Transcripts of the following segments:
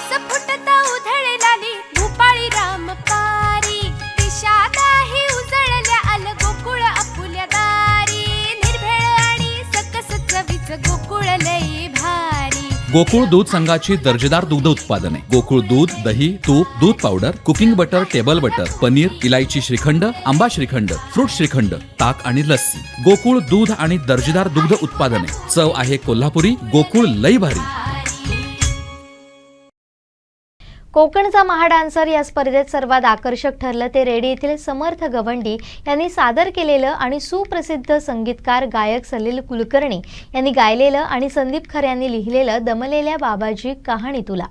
पाऊस फुटता उधळलाली भूपाळी रामपारी, दिशादाही उजळल्या आल गोकुळ आपुल्या दारी, निर्भेळ आणि सकस चवीच गोकुळ लई भारी. गोकुळ दूध संघाची दर्जेदार दुग्ध उत्पादने: गोकुळ दूध, दही, तूप, दूध powder, cooking butter, table butter, paneer, इलायची श्रीखंड, आंबा श्रीखंड, फ्रूट श्रीखंड, ताक आणि लस्सी. गोकुळ दूध आणि दर्जेदार दुग्ध उत्पादने. चव आहे कोल्हापुरी. गोकुळ लई भारी. कोकणचा महाडान्सर या स्पर्धेत सर्वात आकर्षक ठरलं ते रेडी येथील समर्थ गवंडी यांनी सादर केलेलं आणि सुप्रसिद्ध संगीतकार गायक सलील कुलकर्णी यांनी गायलेलं आणि संदीप खरे यांनी लिहिलेलं दमलेल्या बाबाजी कहाणी तुला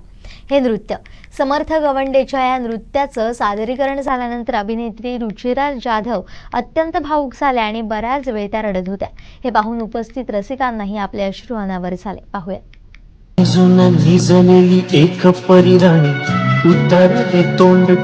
हे नृत्य. समर्थ गवंडेच्या या नृत्याचं सादरीकरण झाल्यानंतर अभिनेत्री रुचिरा जाधव अत्यंत भावुक झाल्या आणि बऱ्याच वेळ त्या रडत होत्या. हे पाहून उपस्थित रसिकांनाही आपले अश्रू अनावर झाले. पाहूया. निजलेली एक परिराणी उतरले तोंड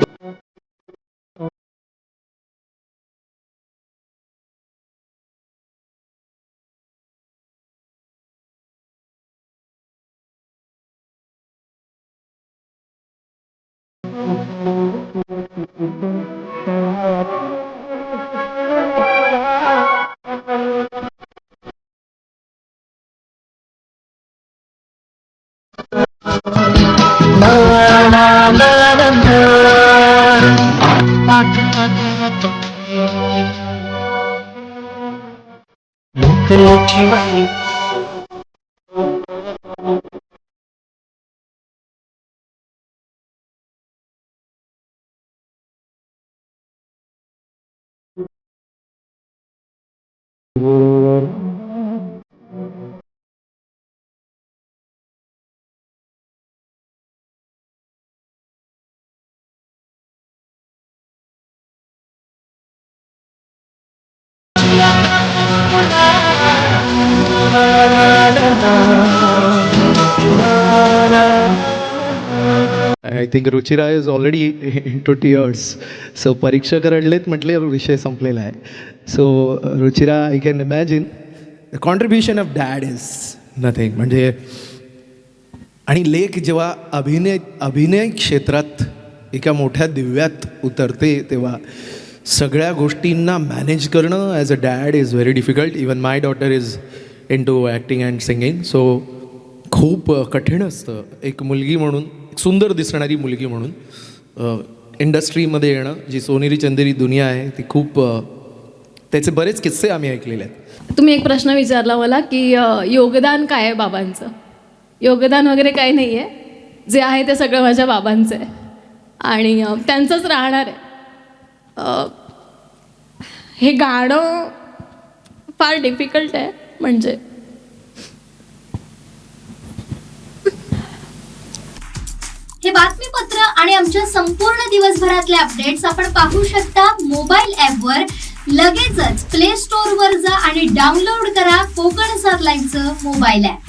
I think Ruchira is already into tears. So परीक्षक रडलेत म्हटले विषय संपलेला आहे. So Ruchira, I can imagine the contribution of dad is nothing. म्हणजे आणि लेख जेव्हा अभिनय क्षेत्रात एका मोठ्या दिव्यात उतरते तेव्हा सगळ्या गोष्टींना मॅनेज करणं as a dad is very difficult. Even my daughter is into acting and singing. So खूप कठीण असतं एक मुलगी म्हणून, सुंदर दिसणारी मुलगी म्हणून इंडस्ट्रीमध्ये येणं. जी सोनेरी चंदेरी दुनिया आहे ती खूप, त्याचे बरेच किस्से आम्ही ऐकलेले आहेत. तुम्ही एक प्रश्न विचारला मला की योगदान काय आहे बाबांचं. योगदान वगैरे काही नाही आहे, जे आहे ते सगळं माझ्या बाबांचं आहे आणि त्यांचंच राहणार आहे. हे गाणं फार डिफिकल्ट आहे. म्हणजे हे बातमीपत्र आणि आमच्या संपूर्ण दिवसभरातले अपडेट्स आपण पाहू शकता मोबाईल ॲपवर. लगेचच प्ले स्टोअरवर जा आणि डाउनलोड करा कोकण 7 लाईव्हचं मोबाईल ॲप.